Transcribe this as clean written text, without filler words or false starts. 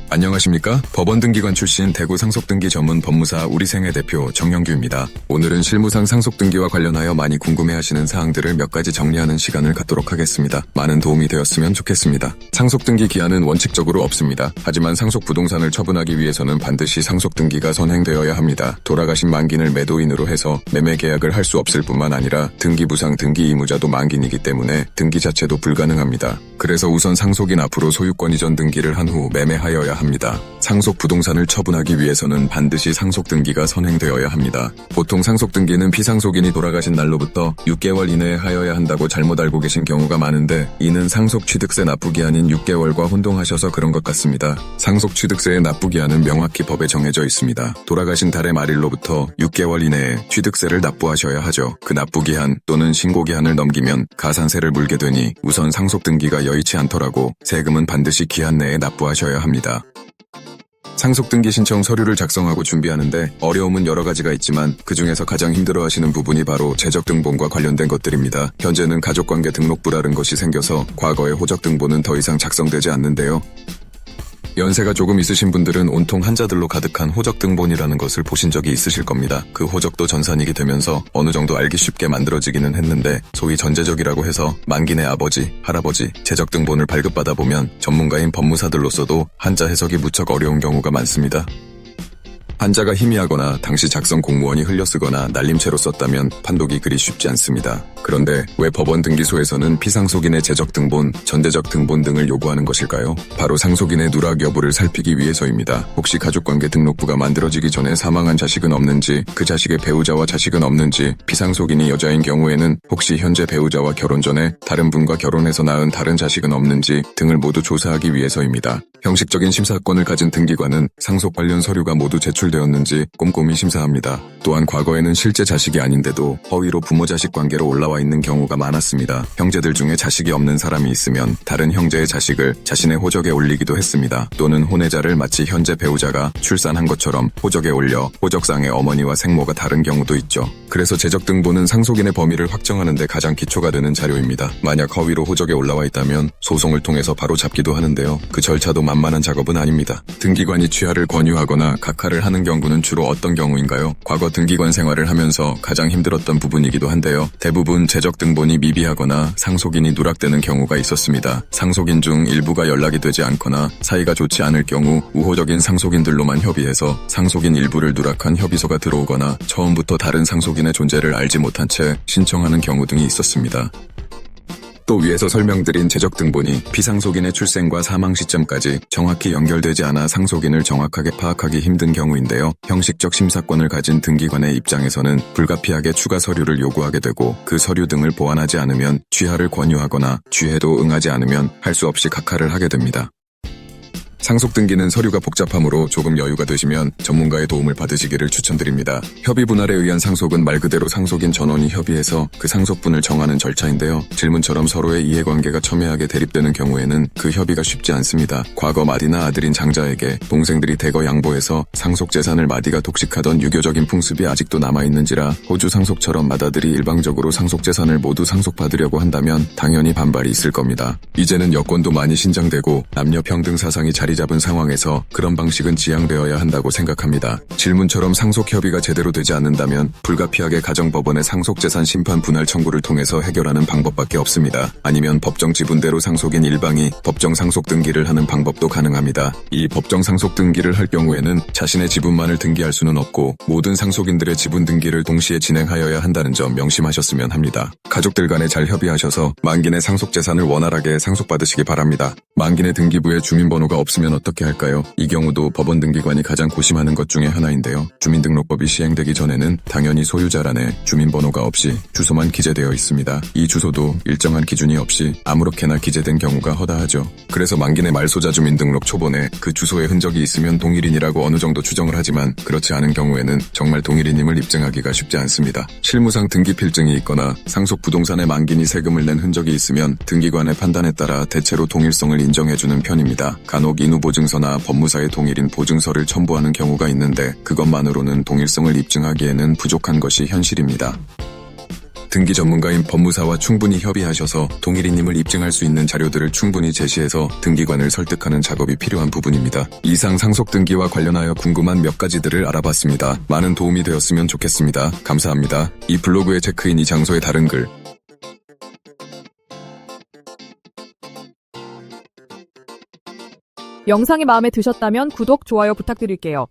안녕하십니까? 법원등기관 출신 대구 상속등기 전문 법무사 우리생애 대표 정영규입니다. 오늘은 실무상 상속등기와 관련하여 많이 궁금해하시는 사항들을 몇 가지 정리하는 시간을 갖도록 하겠습니다. 많은 도움이 되었으면 좋겠습니다. 상속등기 기한은 원칙적으로 없습니다. 하지만 상속부동산을 처분하기 위해서는 반드시 상속등기가 선행되어야 합니다. 돌아가신 만기를 매도인으로 해서 매매 계약을 할 수 없을 뿐만 아니라 등기부상 등기 의무자도 만기이기 때문에 등기 자체도 불가능합니다. 그래서 우선 상속인 앞으로 소유권 이전 등기를 한 후 매매하여야 합니다. 상속 부동산을 처분하기 위해서는 반드시 상속등기가 선행되어야 합니다. 보통 상속등기는 피상속인이 돌아가신 날로부터 6개월 이내에 하여야 한다고 잘못 알고 계신 경우가 많은데 이는 상속취득세 납부기한인 6개월과 혼동하셔서 그런 것 같습니다. 상속취득세의 납부기한은 명확히 법에 정해져 있습니다. 돌아가신 달의 말일로부터 6개월 이내에 취득세를 납부하셔야 하죠. 그 납부기한 또는 신고기한을 넘기면 가산세를 물게 되니 우선 상속등기가 여의치 않더라고 세금은 반드시 기한 내에 납부하셔야 합니다. 상속등기 신청 서류를 작성하고 준비하는데 어려움은 여러 가지가 있지만 그중에서 가장 힘들어하시는 부분이 바로 재적등본과 관련된 것들입니다. 현재는 가족관계 등록부라는 것이 생겨서 과거의 호적등본은 더 이상 작성되지 않는데요. 연세가 조금 있으신 분들은 온통 한자들로 가득한 호적등본이라는 것을 보신 적이 있으실 겁니다. 그 호적도 전산이게 되면서 어느 정도 알기 쉽게 만들어지기는 했는데 소위 전제적이라고 해서 만기내 아버지, 할아버지, 재적등본을 발급받아 보면 전문가인 법무사들로서도 한자 해석이 무척 어려운 경우가 많습니다. 한자가 희미하거나 당시 작성 공무원이 흘려쓰거나 날림체로 썼다면 판독이 그리 쉽지 않습니다. 그런데 왜 법원 등기소에서는 피상속인의 재적등본, 전대적 등본 등을 요구하는 것일까요? 바로 상속인의 누락 여부를 살피기 위해서입니다. 혹시 가족관계 등록부가 만들어지기 전에 사망한 자식은 없는지, 그 자식의 배우자와 자식은 없는지, 피상속인이 여자인 경우에는 혹시 현재 배우자와 결혼 전에 다른 분과 결혼해서 낳은 다른 자식은 없는지 등을 모두 조사하기 위해서입니다. 형식적인 심사권을 가진 등기관은 상속 관련 서류가 모두 제출되었는지 꼼꼼히 심사합니다. 또한 과거에는 실제 자식이 아닌데도 허위로 부모-자식 관계로 올라와 있는 경우가 많았습니다. 형제들 중에 자식이 없는 사람이 있으면 다른 형제의 자식을 자신의 호적에 올리기도 했습니다. 또는 혼외자를 마치 현재 배우자가 출산한 것처럼 호적에 올려 호적상의 어머니와 생모가 다른 경우도 있죠. 그래서 재적등본은 상속인의 범위를 확정하는 데 가장 기초가 되는 자료입니다. 만약 허위로 호적에 올라와 있다면 소송을 통해서 바로 잡기도 하는데요. 그 절차도 만만한 작업은 아닙니다. 등기관이 취하를 권유하거나 각하를 하는 경우는 주로 어떤 경우인가요? 과거 등기관 생활을 하면서 가장 힘들었던 부분이기도 한데요. 대부분 재적등본이 미비하거나 상속인이 누락되는 경우가 있었습니다. 상속인 중 일부가 연락이 되지 않거나 사이가 좋지 않을 경우 우호적인 상속인들로만 협의해서 상속인 일부를 누락한 협의서가 들어오거나 처음부터 다른 상속인의 존재를 알지 못한 채 신청하는 경우 등이 있었습니다. 또 위에서 설명드린 재적등본이 피상속인의 출생과 사망 시점까지 정확히 연결되지 않아 상속인을 정확하게 파악하기 힘든 경우인데요. 형식적 심사권을 가진 등기관의 입장에서는 불가피하게 추가 서류를 요구하게 되고 그 서류 등을 보완하지 않으면 취하를 권유하거나 취해도 응하지 않으면 할 수 없이 각하를 하게 됩니다. 상속등기는 서류가 복잡하므로 조금 여유가 되시면 전문가의 도움을 받으시기를 추천드립니다. 협의 분할에 의한 상속은 말 그대로 상속인 전원이 협의해서 그 상속분을 정하는 절차인데요. 질문처럼 서로의 이해관계가 첨예하게 대립되는 경우에는 그 협의가 쉽지 않습니다. 과거 마디나 아들인 장자에게 동생들이 대거 양보해서 상속재산을 마디가 독식하던 유교적인 풍습이 아직도 남아있는지라 호주 상속처럼 맏아들이 일방적으로 상속재산을 모두 상속받으려고 한다면 당연히 반발이 있을 겁니다. 이제는 여권도 많이 신장되고 남녀 평등 사상이 자리 잡은 상황에서 그런 방식은 지양되어야 한다고 생각합니다. 질문처럼 상속 협의가 제대로 되지 않는다면 불가피하게 가정법원의 상속재산 심판 분할 청구를 통해서 해결하는 방법밖에 없습니다. 아니면 법정 지분대로 상속인 일방이 법정 상속 등기를 하는 방법도 가능합니다. 이 법정 상속 등기를 할 경우에는 자신의 지분만을 등기할 수는 없고 모든 상속인들의 지분 등기를 동시에 진행하여야 한다는 점 명심하셨으면 합니다. 가족들 간에 잘 협의하셔서 만기내 상속재산을 원활하게 상속받으시기 바랍니다. 만기내 등기부에 주민번호가 없으면 어떻게 할까요? 이 경우도 법원 등기관이 가장 고심하는 것 중에 하나인데요. 주민등록법이 시행되기 전에는 당연히 소유자란에 주민번호가 없이 주소만 기재되어 있습니다. 이 주소도 일정한 기준이 없이 아무렇게나 기재된 경우가 허다하죠. 그래서 만기내 말소자 주민등록 초본에 그 주소의 흔적이 있으면 동일인이라고 어느 정도 추정을 하지만 그렇지 않은 경우에는 정말 동일인임을 입증하기가 쉽지 않습니다. 실무상 등기 필증이 있거나 상속 부동산의 만기니 세금을 낸 흔적이 있으면 등기관의 판단에 따라 대체로 동일성을 인정해주는 편입니다. 간혹 인후보증서나 법무사의 동일인 보증서를 첨부하는 경우가 있는데 그것만으로는 동일성을 입증하기에는 부족한 것이 현실입니다. 등기 전문가인 법무사와 충분히 협의하셔서 동일이님을 입증할 수 있는 자료들을 충분히 제시해서 등기관을 설득하는 작업이 필요한 부분입니다. 이상 상속 등기와 관련하여 궁금한 몇 가지들을 알아봤습니다. 많은 도움이 되었으면 좋겠습니다. 감사합니다. 이 블로그에 체크인 이 장소의 다른 글 영상이 마음에 드셨다면 구독, 좋아요 부탁드릴게요.